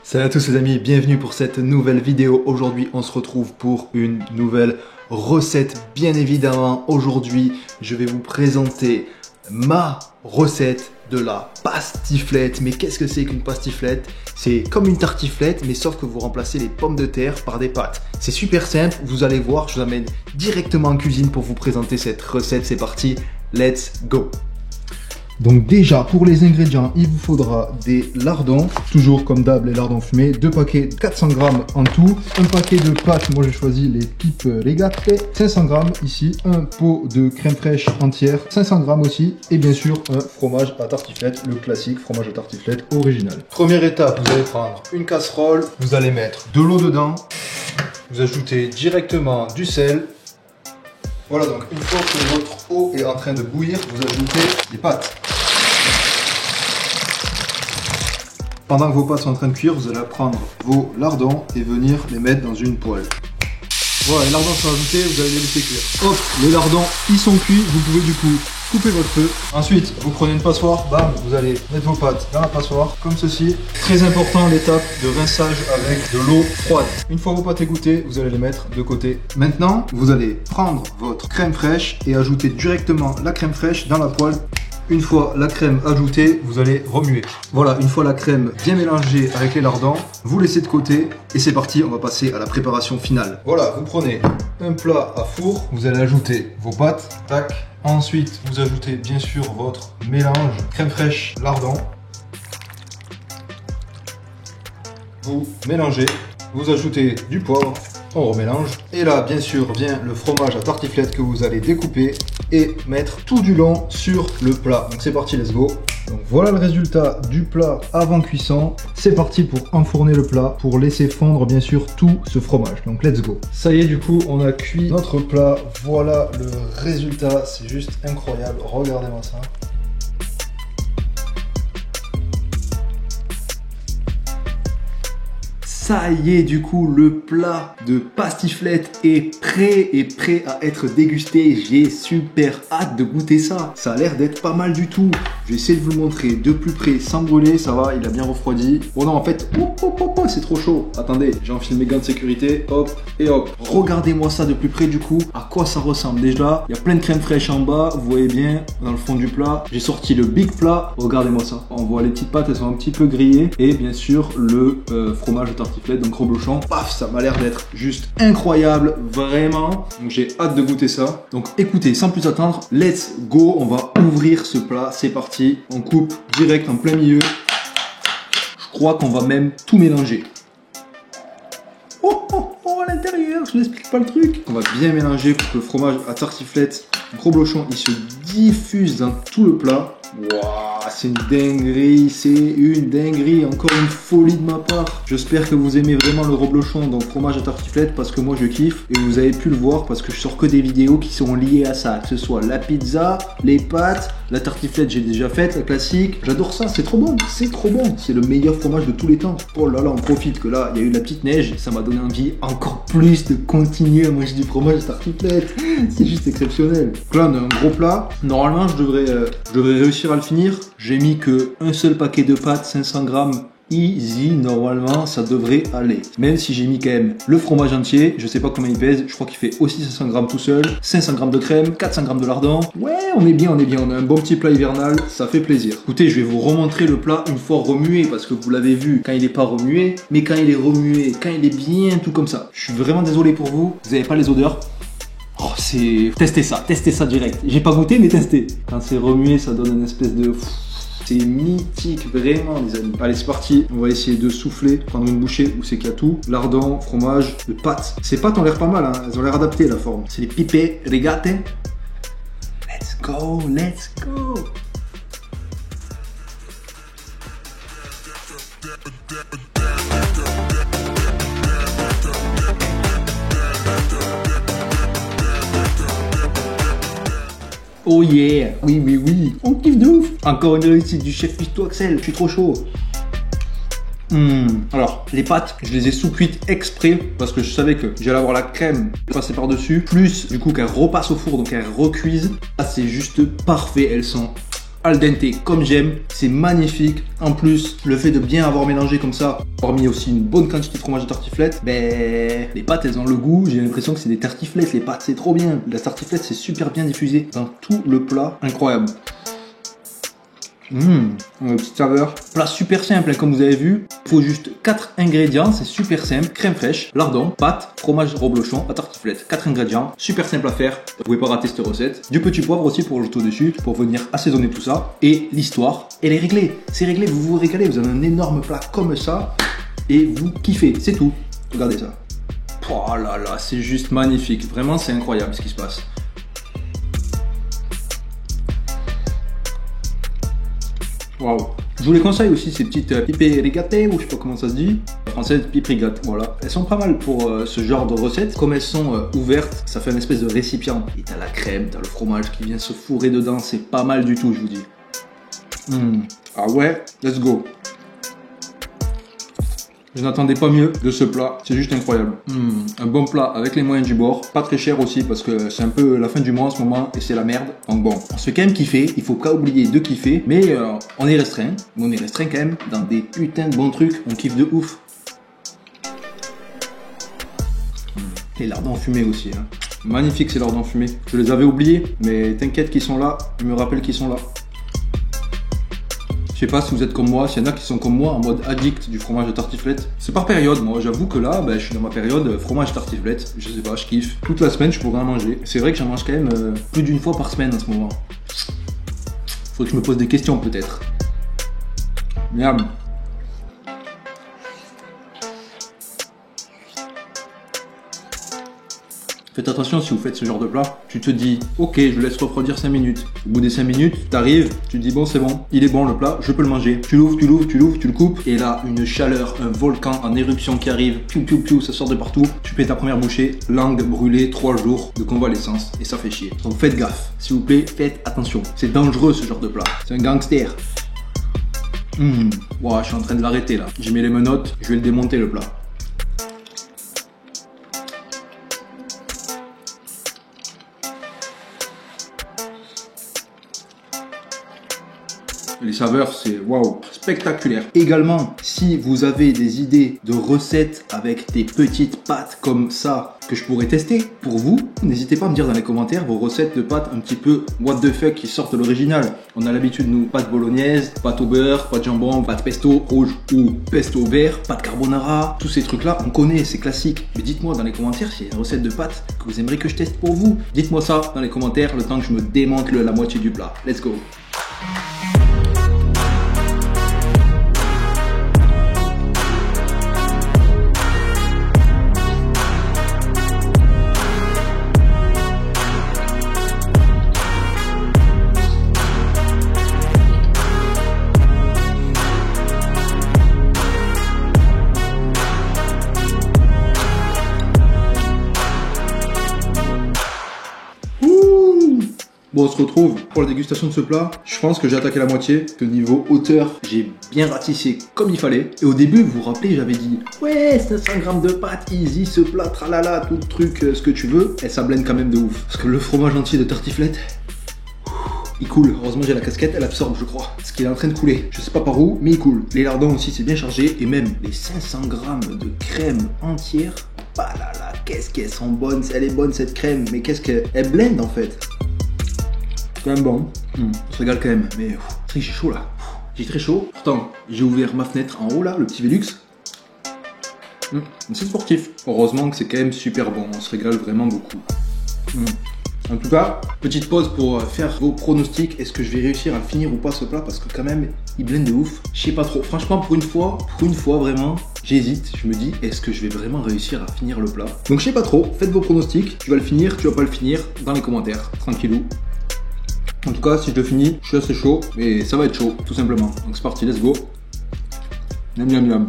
Salut à tous les amis, bienvenue pour cette nouvelle vidéo. Aujourd'hui on se retrouve pour une nouvelle recette. Bien évidemment, aujourd'hui je vais vous présenter ma recette de la pastiflette. Mais qu'est-ce que c'est qu'une pastiflette? C'est comme une tartiflette, mais sauf que vous remplacez les pommes de terre par des pâtes. C'est super simple, vous allez voir, je vous amène directement en cuisine pour vous présenter cette recette. C'est parti, let's go! Donc déjà, pour les ingrédients, il vous faudra des lardons, toujours comme d'hab les lardons fumés, 2 paquets 400 grammes en tout, un paquet de pâtes, moi j'ai choisi les Pipe Rigate, 500 grammes ici, un pot de crème fraîche entière, 500 grammes aussi, et bien sûr un fromage à tartiflette, le classique fromage à tartiflette original. Première étape, vous allez prendre une casserole, vous allez mettre de l'eau dedans, vous ajoutez directement du sel. Voilà, donc une fois que votre eau est en train de bouillir, vous ajoutez les pâtes. Pendant que vos pâtes sont en train de cuire, vous allez prendre vos lardons et venir les mettre dans une poêle. Voilà, les lardons sont ajoutés, vous allez les laisser cuire. Hop, les lardons, ils sont cuits, vous pouvez du coup couper votre feu. Ensuite, vous prenez une passoire, bam, vous allez mettre vos pâtes dans la passoire, comme ceci. Très important, l'étape de rinçage avec de l'eau froide. Une fois vos pâtes égouttées, vous allez les mettre de côté. Maintenant, vous allez prendre votre crème fraîche et ajouter directement la crème fraîche dans la poêle. Une fois la crème ajoutée, vous allez remuer. Voilà, une fois la crème bien mélangée avec les lardons, vous laissez de côté et c'est parti, on va passer à la préparation finale. Voilà, vous prenez un plat à four, vous allez ajouter vos pâtes, tac. Ensuite, vous ajoutez bien sûr votre mélange crème fraîche, lardons. Vous mélangez, vous ajoutez du poivre, on remélange. Et là, bien sûr, vient le fromage à tartiflette que vous allez découper et mettre tout du long sur le plat. Donc c'est parti, let's go. Donc voilà le résultat du plat avant cuisson. C'est parti pour enfourner le plat, pour laisser fondre bien sûr tout ce fromage. Donc let's go. Ça y est, du coup, on a cuit notre plat. Voilà le résultat, c'est juste incroyable. Regardez-moi ça. Ça y est, du coup, le plat de pastiflette est prêt à être dégusté. J'ai super hâte de goûter ça. Ça a l'air d'être pas mal du tout. Je vais essayer de vous le montrer de plus près sans brûler. Ça va, il a bien refroidi. Oh non, en fait, c'est trop chaud. Attendez, j'enfile mes gants de sécurité. Hop et hop. Regardez-moi ça de plus près, du coup. À quoi ça ressemble? Déjà, il y a plein de crème fraîche en bas. Vous voyez bien, dans le fond du plat. J'ai sorti le big plat. Regardez-moi ça. On voit les petites pâtes, elles sont un petit peu grillées. Et bien sûr, le fromage de tartiflette, donc reblochon. Paf, ça m'a l'air d'être juste incroyable, vraiment. Donc j'ai hâte de goûter ça. Donc écoutez, sans plus attendre, let's go. On va ouvrir ce plat. C'est parti. On coupe direct en plein milieu. Je crois qu'on va même tout mélanger. Oh à l'intérieur, je n'explique pas le truc. On va bien mélanger pour que le fromage à tartiflette, gros blochon, il se diffuse dans tout le plat. Waouh, c'est une dinguerie, encore une folie de ma part. J'espère que vous aimez vraiment le reblochon, donc fromage à tartiflette, parce que moi je kiffe. Et vous avez pu le voir parce que je sors que des vidéos qui sont liées à ça, que ce soit la pizza, les pâtes, la tartiflette j'ai déjà faite, la classique. J'adore ça, c'est trop bon, c'est le meilleur fromage de tous les temps. Oh là là, on profite que là, il y a eu la petite neige, ça m'a donné envie encore plus de continuer à manger du fromage à tartiflette. C'est juste exceptionnel. Donc là, on a un gros plat. Normalement, je devrais réussir à le finir. J'ai mis que un seul paquet de pâtes, 500 grammes. Easy, normalement ça devrait aller. Même si j'ai mis quand même le fromage entier, je sais pas combien il pèse, je crois qu'il fait aussi 500 grammes tout seul, 500 grammes de crème, 400 grammes de lardons. Ouais, on est bien, on a un bon petit plat hivernal, ça fait plaisir. Écoutez, je vais vous remontrer le plat une fois remué, parce que vous l'avez vu quand il est pas remué, mais quand il est remué, quand il est bien tout comme ça. Je suis vraiment désolé pour vous, vous avez pas les odeurs. Oh, testez ça direct. J'ai pas goûté, mais testez. Quand c'est remué, ça donne une espèce de... C'est mythique, vraiment, les amis. Allez, c'est parti. On va essayer de souffler, prendre une bouchée où c'est qu'il y a tout. Lardons, fromage, de pâtes. Ces pâtes ont l'air pas mal, hein. Elles ont l'air adaptées, la forme. C'est les Pipe Rigate. Let's go. Oh yeah, oui, on kiffe de ouf. Encore une réussite du chef Pisto Axel, je suis trop chaud. Alors, les pâtes, je les ai sous-cuites exprès parce que je savais que j'allais avoir la crème passée par-dessus, plus du coup qu'elle repasse au four, donc elle recuise. Là, c'est juste parfait, elles sont al dente comme j'aime, c'est magnifique. En plus, le fait de bien avoir mélangé comme ça, avoir mis aussi une bonne quantité de fromage de tartiflette, ben les pâtes elles ont le goût, j'ai l'impression que c'est des tartiflettes, les pâtes c'est trop bien. La tartiflette c'est super bien diffusé dans tout le plat, incroyable. Petite saveur. Plat super simple, hein, comme vous avez vu. Il faut juste 4 ingrédients, c'est super simple. Crème fraîche, lardon, pâte, fromage reblochon à tartiflette. 4 ingrédients, super simple à faire. Vous pouvez pas rater cette recette. Du petit poivre aussi pour ajouter au-dessus, pour venir assaisonner tout ça. Et l'histoire, elle est réglée. C'est réglé, vous vous régalez. Vous avez un énorme plat comme ça. Et vous kiffez, c'est tout. Regardez ça. Oh là là, c'est juste magnifique. Vraiment, c'est incroyable ce qui se passe. Waouh. Je vous les conseille aussi ces petites pipes rigatées, ou je sais pas comment ça se dit. Française pipe rigate, voilà. Elles sont pas mal pour ce genre de recettes. Comme elles sont ouvertes, ça fait une espèce de récipient. Et t'as la crème, t'as le fromage qui vient se fourrer dedans. C'est pas mal du tout, je vous dis. Ah ouais, let's go. Je n'attendais pas mieux de ce plat, c'est juste incroyable. Un bon plat avec les moyens du bord, pas très cher aussi parce que c'est un peu la fin du mois en ce moment et c'est la merde. Donc bon, on se fait quand même kiffer, il faut pas oublier de kiffer, mais on est restreint. Mais on est restreint quand même dans des putains de bons trucs, on kiffe de ouf. Les lardons fumés aussi, hein. Magnifique ces lardons fumés. Je les avais oubliés, mais t'inquiète qu'ils sont là, je me rappelle qu'ils sont là. Je sais pas si vous êtes comme moi, s'il y en a qui sont comme moi en mode addict du fromage de tartiflette. C'est par période, moi j'avoue que là, je suis dans ma période fromage tartiflette. Je sais pas, je kiffe. Toute la semaine je pourrais en manger. C'est vrai que j'en mange quand même plus d'une fois par semaine en ce moment. Faut que je me pose des questions peut-être. Miam. Faites attention si vous faites ce genre de plat. Tu te dis, ok, je laisse refroidir 5 minutes. Au bout des 5 minutes, t'arrives, tu te dis, bon, c'est bon, il est bon le plat, je peux le manger. Tu l'ouvres, tu le coupes. Et là, une chaleur, un volcan en éruption qui arrive, piou, piou, piou, ça sort de partout. Tu fais ta première bouchée, langue brûlée, 3 jours de convalescence. Et ça fait chier. Donc faites gaffe. S'il vous plaît, faites attention. C'est dangereux ce genre de plat. C'est un gangster. Wow, je suis en train de l'arrêter là. J'ai mis les menottes, je vais le démonter le plat. Les saveurs, c'est waouh, spectaculaire. Également, si vous avez des idées de recettes avec des petites pâtes comme ça que je pourrais tester pour vous, n'hésitez pas à me dire dans les commentaires vos recettes de pâtes un petit peu what the fuck qui sortent de l'original. On a l'habitude, nous, pâtes bolognaise, pâtes au beurre, pâtes jambon, pâtes pesto rouge ou pesto vert, pâtes carbonara, tous ces trucs-là, on connaît, c'est classique. Mais dites-moi dans les commentaires s'il y a une recette de pâtes que vous aimeriez que je teste pour vous. Dites-moi ça dans les commentaires le temps que je me démonte la moitié du plat. Let's go. Bon, on se retrouve pour la dégustation de ce plat. Je pense que j'ai attaqué la moitié, que niveau hauteur, j'ai bien ratissé comme il fallait. Et au début, vous vous rappelez, j'avais dit ouais, 500 grammes de pâte, easy, ce plat, tralala, tout le truc, ce que tu veux. Et ça blende quand même de ouf. Parce que le fromage entier de tartiflette, il coule. Heureusement, j'ai la casquette, elle absorbe, je crois. Parce qu'il est en train de couler. Je sais pas par où, mais il coule. Les lardons aussi, c'est bien chargé. Et même les 500 grammes de crème entière. Bah là là, qu'est-ce qu'elles sont bonnes. Elle est bonne cette crème, mais qu'est-ce qu'elle blende en fait. Quand même bon, on se régale quand même, mais j'ai chaud là, j'ai très chaud. Pourtant, j'ai ouvert ma fenêtre en haut là, le petit Velux. C'est sportif. Heureusement que c'est quand même super bon, on se régale vraiment beaucoup. En tout cas, petite pause pour faire vos pronostics. Est-ce que je vais réussir à finir ou pas ce plat? Parce que quand même, il blende de ouf. Je sais pas trop. Franchement, pour une fois vraiment, j'hésite. Je me dis, est-ce que je vais vraiment réussir à finir le plat? Donc je sais pas trop. Faites vos pronostics. Tu vas le finir, tu vas pas le finir dans les commentaires. Tranquillou. En tout cas, si je le finis, je suis assez chaud. Et ça va être chaud, tout simplement. Donc c'est parti, let's go. Miam miam miam.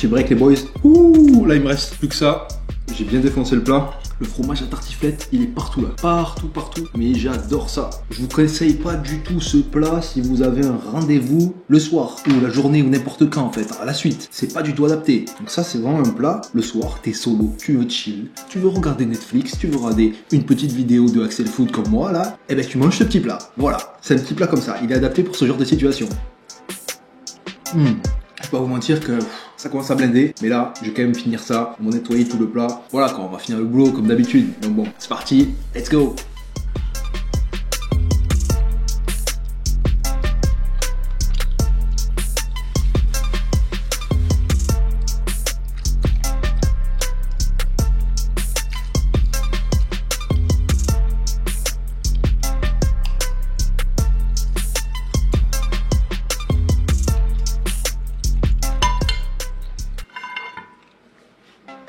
Petit break les boys. Ouh, là il me reste plus que ça. J'ai bien défoncé le plat. Le fromage à tartiflette, il est partout là. Partout, partout. Mais j'adore ça. Je vous conseille pas du tout ce plat si vous avez un rendez-vous le soir ou la journée ou n'importe quand en fait. À la suite. C'est pas du tout adapté. Donc ça, c'est vraiment un plat. Le soir, t'es solo. Tu veux chill. Tu veux regarder Netflix. Tu veux regarder une petite vidéo de Axel Food comme moi là. Et ben tu manges ce petit plat. Voilà. C'est un petit plat comme ça. Il est adapté pour ce genre de situation. Je vais pas vous mentir que ça commence à blinder, mais là, je vais quand même finir ça, on va nettoyer tout le plat. Voilà quoi, on va finir le boulot comme d'habitude. Donc bon, c'est parti, let's go!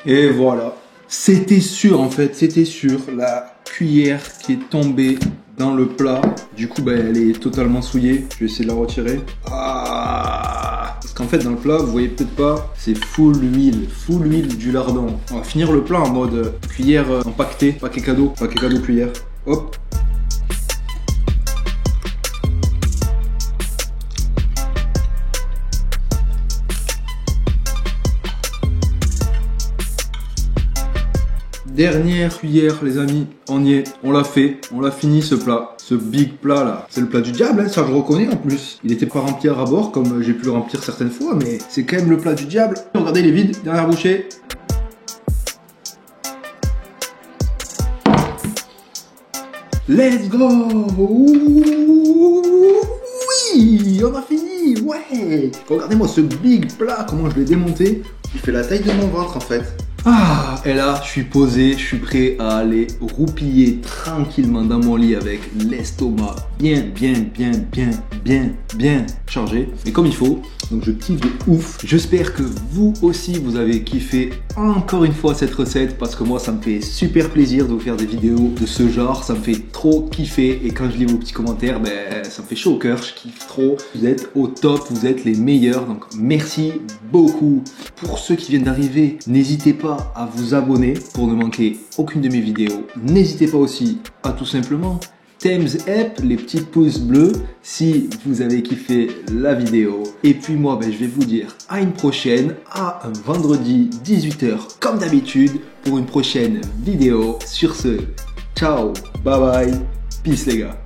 Et voilà, c'était sûr en fait, c'était sûr, la cuillère qui est tombée dans le plat, du coup elle est totalement souillée, je vais essayer de la retirer. Parce qu'en fait dans le plat, vous voyez peut-être pas, c'est full huile du lardon. On va finir le plat en mode cuillère empaquetée, paquet cadeau cuillère, hop. Dernière cuillère les amis, on y est, on l'a fait, on l'a fini ce plat, ce big plat là. C'est le plat du diable, hein, ça je reconnais en plus. Il était pas rempli à ras-bord comme j'ai pu le remplir certaines fois, mais c'est quand même le plat du diable. Regardez les vides, dernière bouchée. Let's go! Oui, on a fini, ouais! Regardez-moi ce big plat, comment je l'ai démonté. Il fait la taille de mon ventre en fait. Et là, je suis posé, je suis prêt à aller roupiller tranquillement dans mon lit avec l'estomac bien chargé. Et comme il faut, donc je kiffe de ouf. J'espère que vous aussi, vous avez kiffé encore une fois cette recette parce que moi, ça me fait super plaisir de vous faire des vidéos de ce genre. Ça me fait trop kiffer et quand je lis vos petits commentaires, ça me fait chaud au cœur, je kiffe trop. Vous êtes au top, vous êtes les meilleurs, donc merci beaucoup. Pour ceux qui viennent d'arriver, n'hésitez pas à vous abonner pour ne manquer aucune de mes vidéos. N'hésitez pas aussi à tout simplement thumbs up, les petits pouces bleus si vous avez kiffé la vidéo. Et puis moi, je vais vous dire à une prochaine, à un vendredi 18 h comme d'habitude pour une prochaine vidéo. Sur ce, ciao, bye bye, peace les gars.